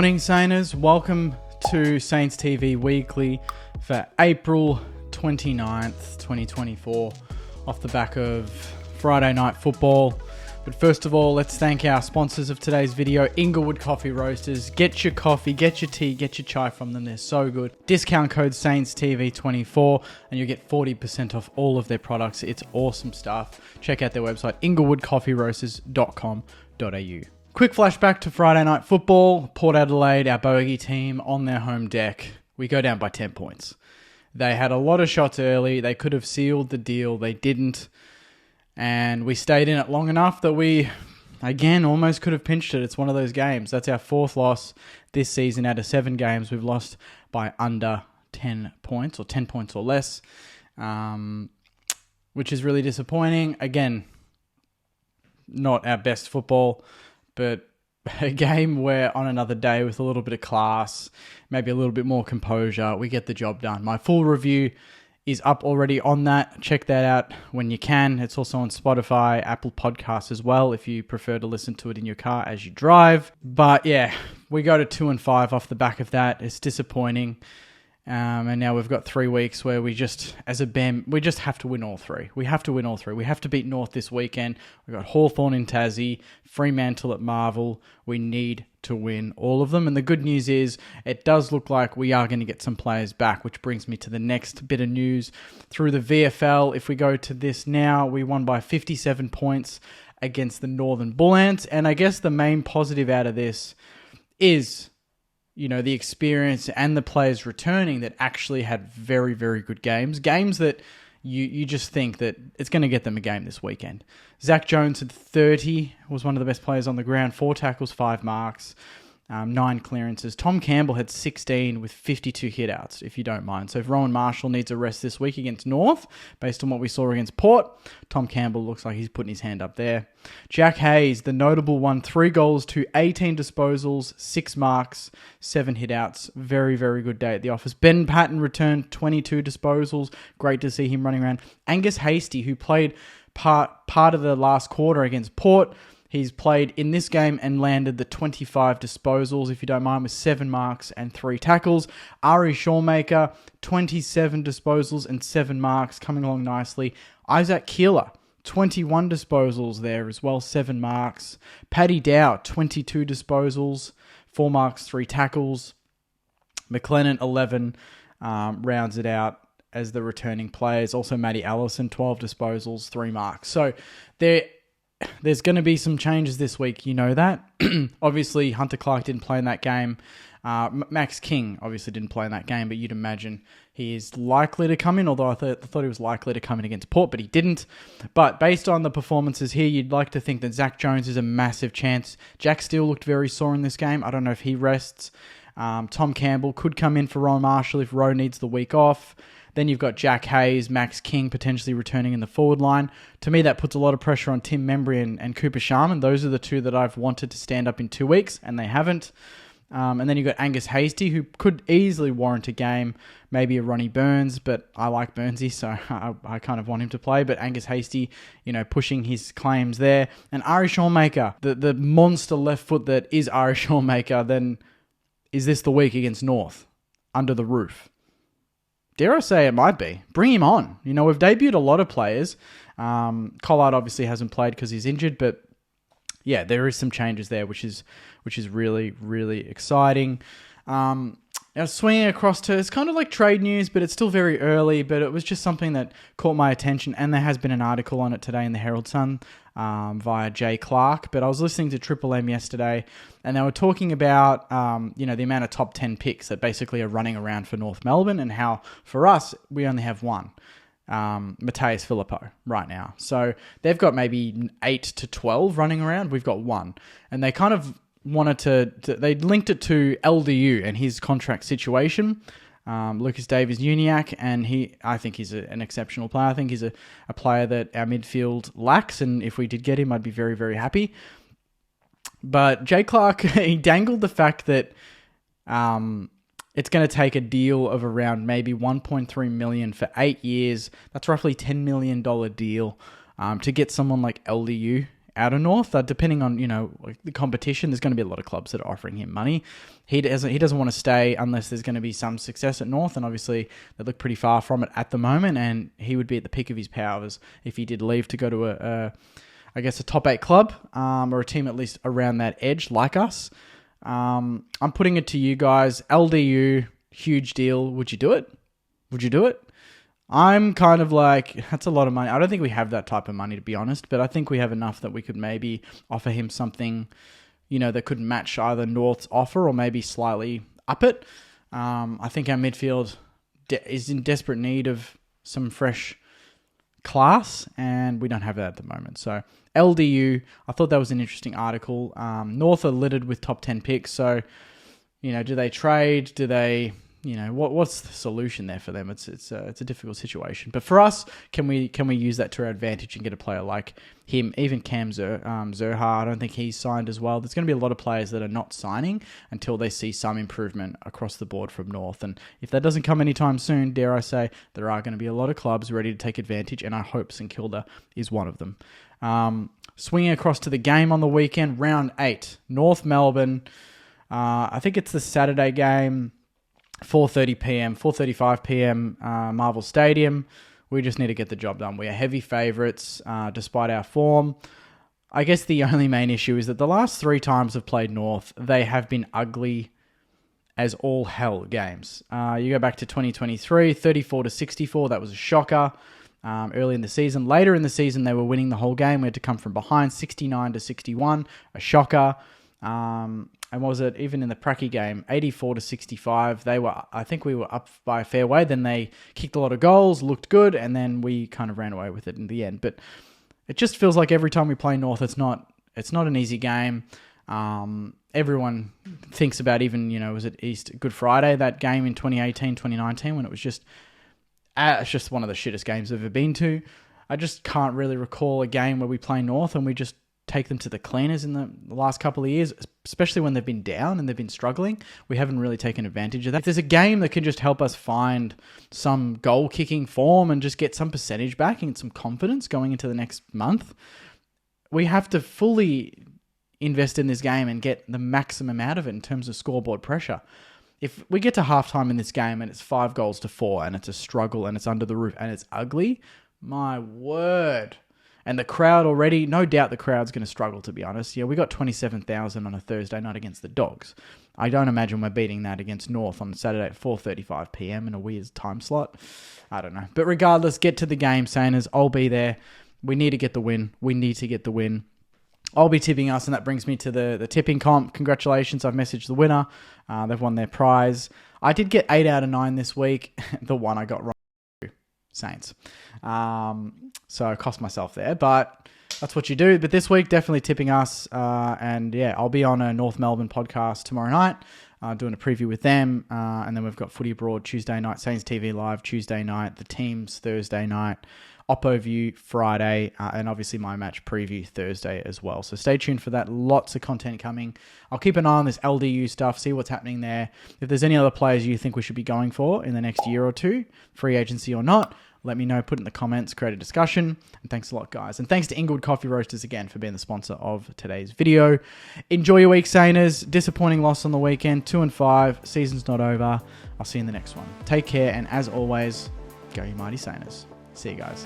Morning, Sainers. Welcome to Saints TV Weekly for April 29th, 2024, off the back of Friday Night Football. But first of all, let's thank our sponsors of today's video, Inglewood Coffee Roasters. Get your coffee, get your tea, get your chai from them. They're so good. Discount code SaintsTV24 and you'll get 40% off all of their products. It's awesome stuff. Check out their website, inglewoodcoffeeroasters.com.au. Quick flashback to Friday Night Football. Port Adelaide, our bogey team, on their home deck. We go down by 10 points. They had a lot of shots early. They could have sealed the deal. They didn't. And we stayed in it long enough that we, again, almost could have pinched it. It's one of those games. That's our fourth loss this season out of 7 games. We've lost by under 10 points or 10 points or less, which is really disappointing. Again, not our best football, but a game where on another day with a little bit of class, maybe a little bit more composure, we get the job done. My full review is up already on that. Check that out when you can. It's also on Spotify, Apple Podcasts as well, if you prefer to listen to it in your car as you drive. But yeah, we go to 2-5 off the back of that. It's disappointing. And now we've got 3 weeks where we just, as a BEM, we just have to win all three. We have to win all three. We have to beat North this weekend. We've got Hawthorn in Tassie, Fremantle at Marvel. We need to win all of them. And the good news is it does look like we are going to get some players back, which brings me to the next bit of news. Through the VFL, if we go to this now, we won by 57 points against the Northern Bull Ants. And I guess the main positive out of this is, you know, the experience and the players returning that actually had very, very good games. Games that you just think that it's going to get them a game this weekend. Zach Jones had 30, was one of the best players on the ground, 4 tackles, 5 marks, 9 clearances. Tom Campbell had 16 with 52 hit-outs, if you don't mind. So if Rowan Marshall needs a rest this week against North, based on what we saw against Port, Tom Campbell looks like he's putting his hand up there. Jack Hayes, the notable one, 3 goals to 18 disposals, 6 marks, 7 hit-outs. Very, very good day at the office. Ben Patton returned 22 disposals. Great to see him running around. Angus Hasty, who played part of the last quarter against Port, he's played in this game and landed the 25 disposals, if you don't mind, with 7 marks and 3 tackles. Ari Shawmaker, 27 disposals and 7 marks, coming along nicely. Isaac Keeler, 21 disposals there as well, 7 marks. Paddy Dow, 22 disposals, 4 marks, 3 tackles. McLennan, 11, rounds it out as the returning players. Also, Matty Allison, 12 disposals, 3 marks. So there's going to be some changes this week. You know that. Obviously, Hunter Clark didn't play in that game. Max King obviously didn't play in that game, but you'd imagine he is likely to come in, although I thought he was likely to come in against Port, but he didn't. But based on the performances here, you'd like to think that Zach Jones is a massive chance. Jack Steele looked very sore in this game. I don't know if he rests. Tom Campbell could come in for Rowan Marshall if Rowe needs the week off. Then you've got Jack Hayes, Max King potentially returning in the forward line. To me, that puts a lot of pressure on Tim Membry and Cooper Sharman. Those are the two that I've wanted to stand up in 2 weeks, and they haven't. And then you've got Angus Hasty, who could easily warrant a game, maybe a Ronnie Burns, but I like Burnsy, so I kind of want him to play. But Angus Hasty, you know, pushing his claims there. And Ari Shawmaker, the monster left foot that is Ari Shawmaker, then is this the week against North? Under the roof? Dare I say it might be. Bring him on. You know, we've debuted a lot of players. Collard obviously hasn't played because he's injured, but yeah, there is some changes there, which is really, really exciting. Now, swinging across to, it's kind of like trade news, but it's still very early, but it was just something that caught my attention, and there has been an article on it today in the Herald Sun via Jay Clark, but I was listening to Triple M yesterday, and they were talking about, the amount of top 10 picks that basically are running around for North Melbourne, and how, for us, we only have one. Mateus Filippo right now. So they've got maybe 8 to 12 running around. We've got 1. And they kind of wanted they linked it to LDU and his contract situation. Lucas Davies-Uniacke, and I think he's an exceptional player. I think he's a player that our midfield lacks, and if we did get him, I'd be very, very happy. But Jay Clark, he dangled the fact that it's going to take a deal of around maybe $1.3 million for 8 years. That's roughly $10 million deal to get someone like LDU out of North. Depending on, like the competition, there's going to be a lot of clubs that are offering him money. He doesn't want to stay unless there's going to be some success at North, and obviously they look pretty far from it at the moment, and he would be at the peak of his powers if he did leave to go to a top 8 club, or a team at least around that edge like us. I'm putting it to you guys. LDU, huge deal. Would you do it? I'm kind of like, that's a lot of money. I don't think we have that type of money, to be honest, but I think we have enough that we could maybe offer him something, that could match either North's offer or maybe slightly up it. I think our midfield is in desperate need of some fresh class, and we don't have that at the moment. So LDU, I thought that was an interesting article. North are littered with top 10 picks, so do they trade? Do they, what's the solution there for them? It's a difficult situation. But for us, can we use that to our advantage and get a player like him? Even Cam Zerha, I don't think he's signed as well. There's going to be a lot of players that are not signing until they see some improvement across the board from North. And if that doesn't come anytime soon, dare I say, there are going to be a lot of clubs ready to take advantage, and I hope St Kilda is one of them. Swinging across to the game on the weekend, round 8, North Melbourne. I think it's the Saturday game. 4:30 p.m., 4:35 p.m. Marvel Stadium. We just need to get the job done. We are heavy favourites despite our form. I guess the only main issue is that the last 3 times I've played North, they have been ugly as all hell games. You go back to 2023, 34-64. That was a shocker early in the season. Later in the season, they were winning the whole game. We had to come from behind, 69-61, a shocker. And what was it? Even in the Pracky game, 84-65. I think we were up by a fair way. Then they kicked a lot of goals, looked good, and then we kind of ran away with it in the end. But it just feels like every time we play North, it's not an easy game. Everyone thinks about even, was it Good Friday, that game in 2018, 2019, when it was just, it's just one of the shittest games I've ever been to. I just can't really recall a game where we play North and we just take them to the cleaners in the last couple of years, especially when they've been down and they've been struggling. We haven't really taken advantage of that. If there's a game that can just help us find some goal-kicking form and just get some percentage back and some confidence going into the next month, we have to fully invest in this game and get the maximum out of it in terms of scoreboard pressure. If we get to halftime in this game and it's 5-4 and it's a struggle and it's under the roof and it's ugly, my word. And the crowd already, no doubt the crowd's going to struggle, to be honest. Yeah, we got 27,000 on a Thursday night against the Dogs. I don't imagine we're beating that against North on Saturday at 4:35 p.m. in a weird time slot. I don't know. But regardless, get to the game, Saners. I'll be there. We need to get the win. I'll be tipping us, and that brings me to the tipping comp. Congratulations, I've messaged the winner. They've won their prize. I did get 8 out of 9 this week. The one I got wrong. Saints. So I cost myself there, but that's what you do. But this week, definitely tipping us. And yeah, I'll be on a North Melbourne podcast tomorrow night, doing a preview with them. And then we've got Footy Abroad Tuesday night, Saints TV Live Tuesday night, the teams Thursday night, Oppo View Friday, and obviously my match preview Thursday as well. So stay tuned for that. Lots of content coming. I'll keep an eye on this LDU stuff, see what's happening there. If there's any other players you think we should be going for in the next year or two, free agency or not, let me know, put it in the comments, create a discussion. And thanks a lot, guys. And thanks to Inglewood Coffee Roasters again for being the sponsor of today's video. Enjoy your week, Saners. Disappointing loss on the weekend, 2-5. Season's not over. I'll see you in the next one. Take care, and as always, go you mighty Saners. See you guys.